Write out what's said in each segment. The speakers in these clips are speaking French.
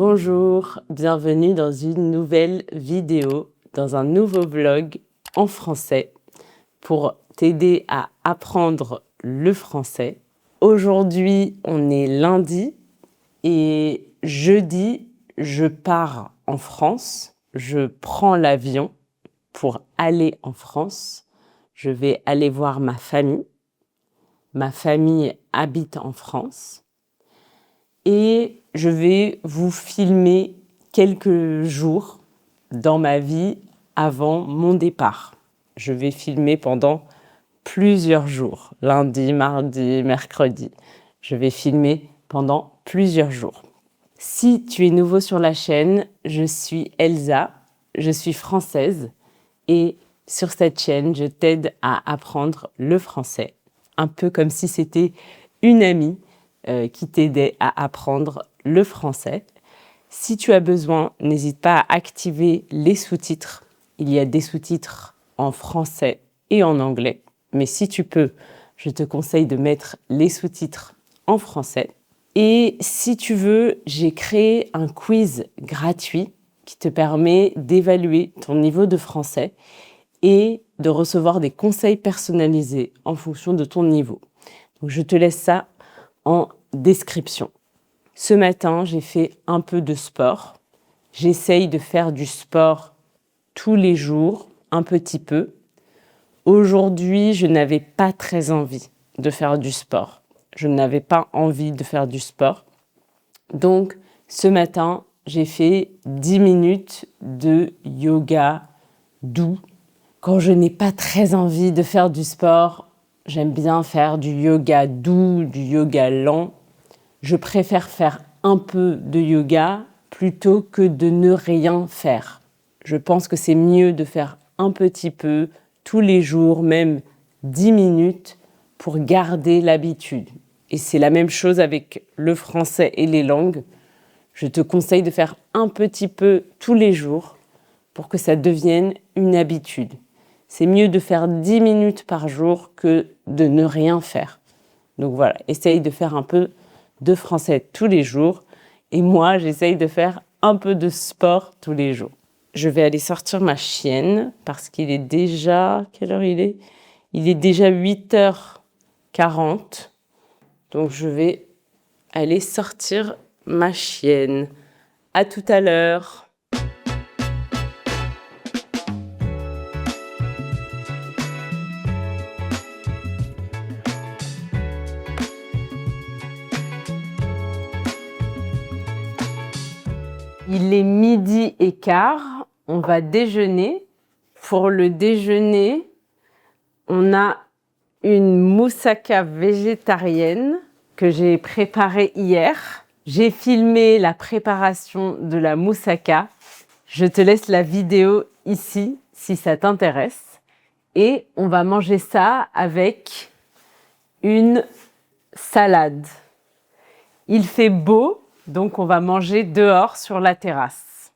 Bonjour, bienvenue dans une nouvelle vidéo, dans un nouveau vlog en français pour t'aider à apprendre le français. Aujourd'hui, on est lundi et jeudi, je pars en France. Je prends l'avion pour aller en France. Je vais aller voir ma famille. Ma famille habite en France. Et je vais vous filmer quelques jours dans ma vie avant mon départ. Je vais filmer pendant plusieurs jours, lundi, mardi, mercredi. Je vais filmer pendant plusieurs jours. Si tu es nouveau sur la chaîne, je suis Elsa, je suis française et sur cette chaîne, je t'aide à apprendre le français, un peu comme si c'était une amie qui t'aidait à apprendre le français. Si tu as besoin, n'hésite pas à activer les sous-titres. Il y a des sous-titres en français et en anglais. Mais si tu peux, je te conseille de mettre les sous-titres en français. Et si tu veux, j'ai créé un quiz gratuit qui te permet d'évaluer ton niveau de français et de recevoir des conseils personnalisés en fonction de ton niveau. Donc, je te laisse ça en description. Ce matin, j'ai fait un peu de sport. J'essaye de faire du sport tous les jours, un petit peu. Aujourd'hui, je n'avais pas très envie de faire du sport. Je n'avais pas envie de faire du sport. Donc, ce matin, j'ai fait 10 minutes de yoga doux. Quand je n'ai pas très envie de faire du sport, j'aime bien faire du yoga doux, du yoga lent. Je préfère faire un peu de yoga plutôt que de ne rien faire. Je pense que c'est mieux de faire un petit peu tous les jours, même 10 minutes, pour garder l'habitude. Et c'est la même chose avec le français et les langues. Je te conseille de faire un petit peu tous les jours pour que ça devienne une habitude. C'est mieux de faire 10 minutes par jour que de ne rien faire. Donc voilà, essaye de faire un peu de français tous les jours. Et moi, j'essaye de faire un peu de sport tous les jours. Je vais aller sortir ma chienne parce qu'il est déjà... Quelle heure il est? Il est déjà 8h40. Donc je vais aller sortir ma chienne. À tout à l'heure. Il est 12h15, on va déjeuner. Pour le déjeuner, on a une moussaka végétarienne que j'ai préparée hier. J'ai filmé la préparation de la moussaka. Je te laisse la vidéo ici si ça t'intéresse. Et on va manger ça avec une salade. Il fait beau. Donc, on va manger dehors sur la terrasse.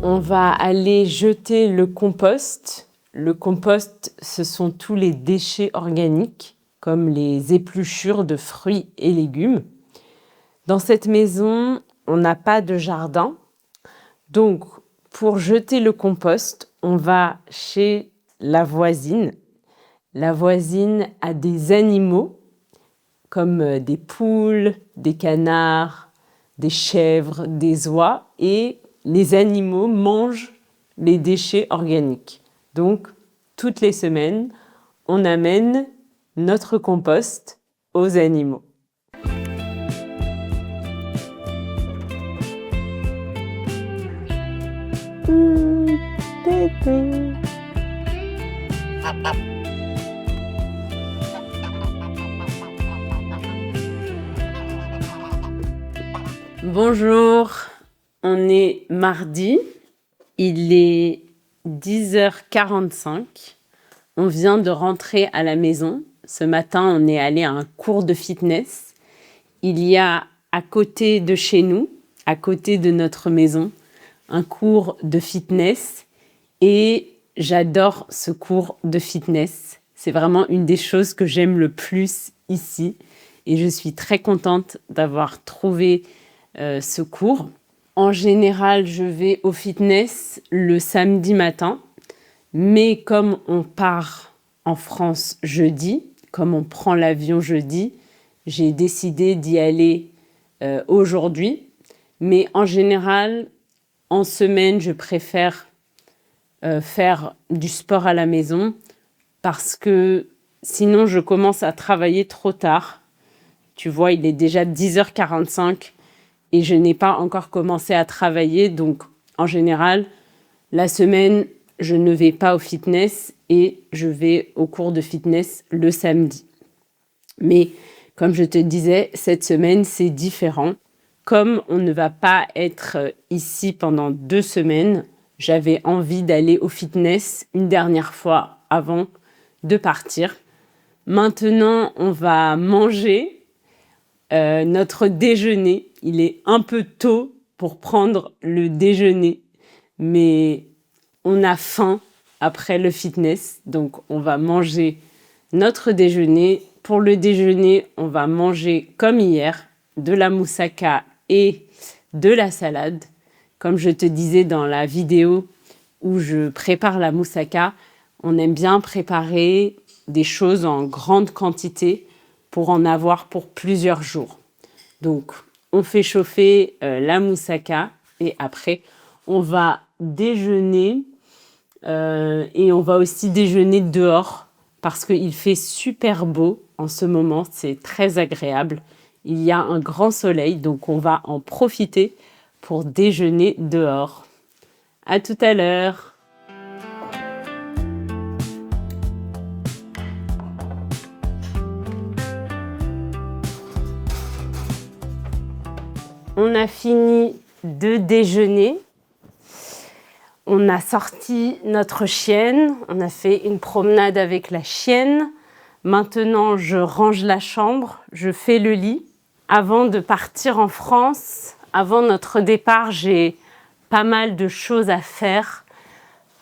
On va aller jeter le compost. Le compost, ce sont tous les déchets organiques, comme les épluchures de fruits et légumes. Dans cette maison, on n'a pas de jardin. Donc, pour jeter le compost, on va chez la voisine. La voisine a des animaux comme des poules, des canards, des chèvres, des oies et les animaux mangent les déchets organiques. Donc, toutes les semaines, on amène notre compost aux animaux. Bonjour, on est mardi, il est 10h45, on vient de rentrer à la maison. Ce matin, on est allé à un cours de fitness. Il y a à côté de chez nous, à côté de notre maison, un cours de fitness et j'adore ce cours de fitness. C'est vraiment une des choses que j'aime le plus ici. Et je suis très contente d'avoir trouvé ce cours. En général, je vais au fitness le samedi matin. Mais comme on part en France jeudi, comme on prend l'avion jeudi, j'ai décidé d'y aller aujourd'hui. Mais en général, en semaine, je préfère faire du sport à la maison parce que sinon, je commence à travailler trop tard. Tu vois, il est déjà 10h45 et je n'ai pas encore commencé à travailler. Donc, en général, la semaine, je ne vais pas au fitness et je vais au cours de fitness le samedi. Mais comme je te disais, cette semaine, c'est différent. Comme on ne va pas être ici pendant 2 semaines, j'avais envie d'aller au fitness une dernière fois avant de partir. Maintenant, on va manger notre déjeuner. Il est un peu tôt pour prendre le déjeuner, mais on a faim après le fitness, donc on va manger notre déjeuner. Pour le déjeuner, on va manger comme hier, de la moussaka et de la salade. Comme je te disais dans la vidéo où je prépare la moussaka, on aime bien préparer des choses en grande quantité pour en avoir pour plusieurs jours. Donc, on fait chauffer la moussaka et après, on va déjeuner et on va aussi déjeuner dehors parce qu'il fait super beau en ce moment, c'est très agréable. Il y a un grand soleil, donc on va en profiter pour déjeuner dehors. À tout à l'heure. On a fini de déjeuner. On a sorti notre chienne. On a fait une promenade avec la chienne. Maintenant, je range la chambre. Je fais le lit. Avant de partir en France, avant notre départ, j'ai pas mal de choses à faire,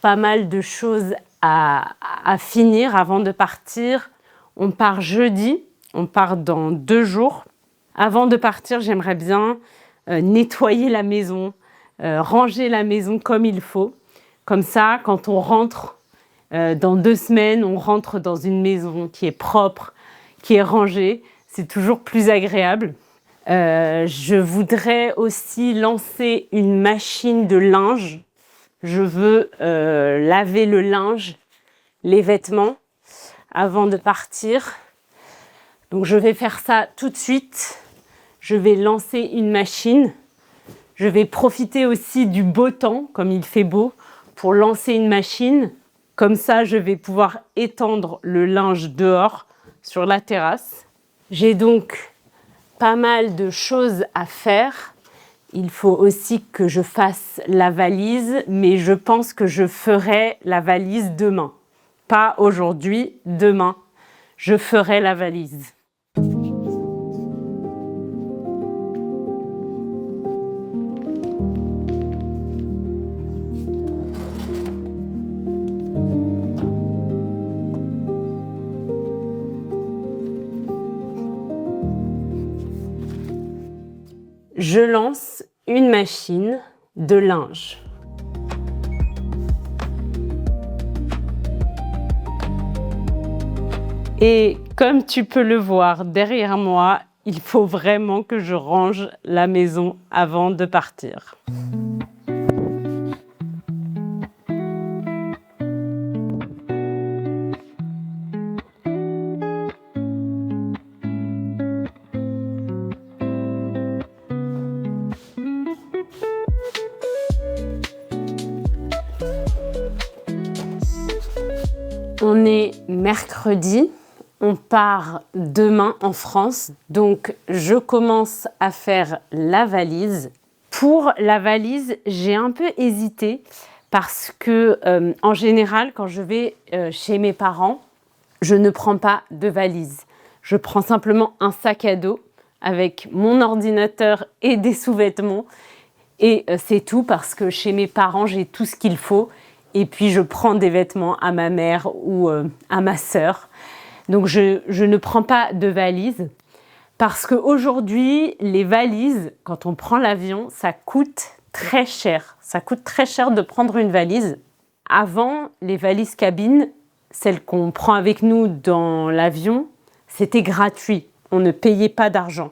pas mal de choses à finir avant de partir. On part jeudi, on part dans 2 jours. Avant de partir, j'aimerais bien nettoyer la maison, ranger la maison comme il faut. Comme ça, quand on rentre dans 2 semaines, on rentre dans une maison qui est propre, qui est rangée. C'est toujours plus agréable. Je voudrais aussi lancer une machine de linge. Je veux laver le linge, les vêtements, avant de partir. Donc je vais faire ça tout de suite. Je vais lancer une machine. Je vais profiter aussi du beau temps, comme il fait beau, pour lancer une machine. Comme ça, je vais pouvoir étendre le linge dehors, sur la terrasse. J'ai donc pas mal de choses à faire. Il faut aussi que je fasse la valise, mais je pense que je ferai la valise demain. Pas aujourd'hui, demain. Je ferai la valise. Je lance une machine de linge. Et comme tu peux le voir derrière moi, il faut vraiment que je range la maison avant de partir. On est mercredi, on part demain en France, donc je commence à faire la valise. Pour la valise, j'ai un peu hésité parce que en général, quand je vais chez mes parents, je ne prends pas de valise. Je prends simplement un sac à dos avec mon ordinateur et des sous-vêtements et c'est tout parce que chez mes parents, j'ai tout ce qu'il faut et puis je prends des vêtements à ma mère ou à ma sœur. Donc je ne prends pas de valise parce qu'aujourd'hui, les valises, quand on prend l'avion, ça coûte très cher. Ça coûte très cher de prendre une valise. Avant, les valises cabines, celles qu'on prend avec nous dans l'avion, c'était gratuit. On ne payait pas d'argent.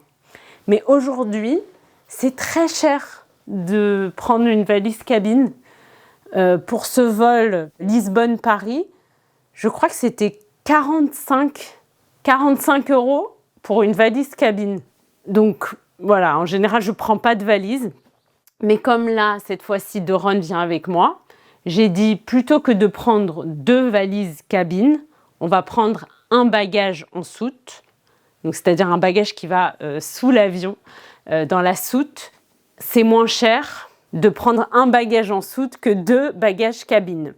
Mais aujourd'hui, c'est très cher de prendre une valise cabine. Pour ce vol Lisbonne-Paris, je crois que c'était 45 € pour une valise cabine. Donc voilà, en général, je ne prends pas de valise. Mais comme là, cette fois-ci, Doron vient avec moi, j'ai dit plutôt que de prendre 2 valises cabine, on va prendre un bagage en soute. Donc c'est-à-dire un bagage qui va sous l'avion, dans la soute. C'est moins cher de prendre un bagage en soute que 2 bagages cabine.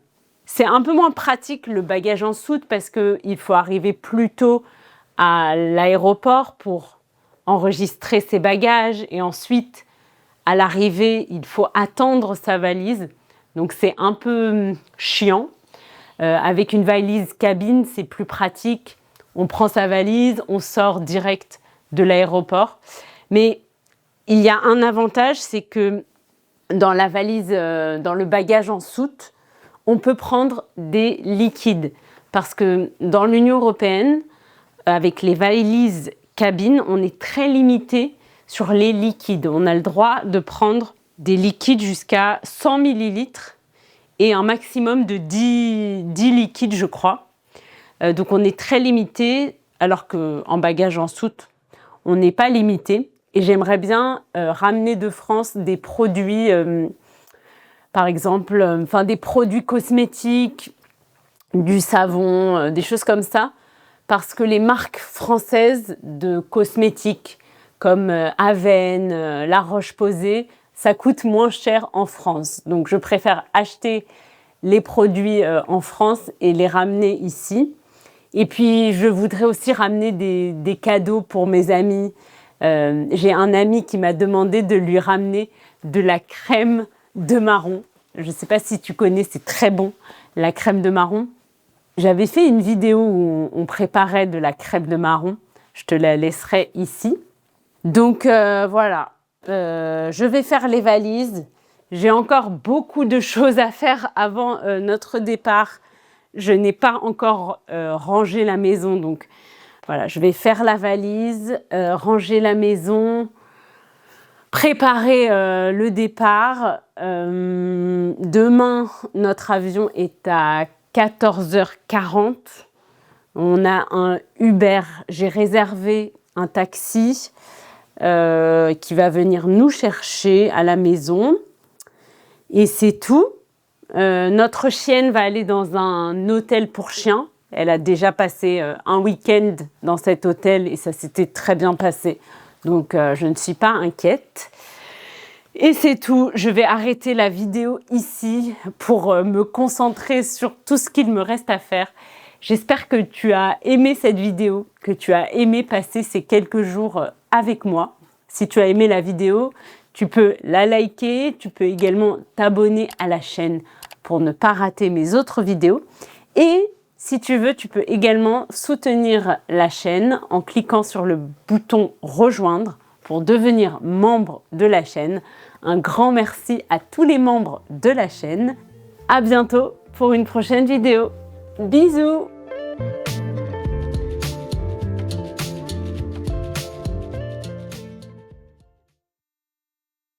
C'est un peu moins pratique le bagage en soute parce qu'il faut arriver plus tôt à l'aéroport pour enregistrer ses bagages et ensuite, à l'arrivée, il faut attendre sa valise. Donc c'est un peu chiant. Avec une valise cabine, c'est plus pratique. On prend sa valise, on sort direct de l'aéroport. Mais il y a un avantage, c'est que dans la valise, dans le bagage en soute, on peut prendre des liquides. Parce que dans l'Union européenne, avec les valises cabines, on est très limité sur les liquides. On a le droit de prendre des liquides jusqu'à 100 ml et un maximum de 10 liquides, je crois. Donc on est très limité, alors qu'en bagage en soute, on n'est pas limité. Et j'aimerais bien ramener de France des produits, par exemple, des produits cosmétiques, du savon, des choses comme ça, parce que les marques françaises de cosmétiques, comme Aven, La Roche-Posay, ça coûte moins cher en France. Donc je préfère acheter les produits en France et les ramener ici. Et puis je voudrais aussi ramener des cadeaux pour mes amis. J'ai un ami qui m'a demandé de lui ramener de la crème de marron. Je ne sais pas si tu connais, c'est très bon, la crème de marron. J'avais fait une vidéo où on préparait de la crème de marron. Je te la laisserai ici. Donc voilà, je vais faire les valises. J'ai encore beaucoup de choses à faire avant notre départ. Je n'ai pas encore rangé la maison, donc voilà, je vais faire la valise, ranger la maison, préparer le départ. Demain, notre avion est à 14h40. On a un Uber, j'ai réservé un taxi qui va venir nous chercher à la maison. Et c'est tout. Notre chienne va aller dans un hôtel pour chiens. Elle a déjà passé un week-end dans cet hôtel et ça s'était très bien passé. Donc, je ne suis pas inquiète. Et c'est tout. Je vais arrêter la vidéo ici pour me concentrer sur tout ce qu'il me reste à faire. J'espère que tu as aimé cette vidéo, que tu as aimé passer ces quelques jours avec moi. Si tu as aimé la vidéo, tu peux la liker, tu peux également t'abonner à la chaîne pour ne pas rater mes autres vidéos. Et si tu veux, tu peux également soutenir la chaîne en cliquant sur le bouton rejoindre pour devenir membre de la chaîne. Un grand merci à tous les membres de la chaîne. À bientôt pour une prochaine vidéo. Bisous!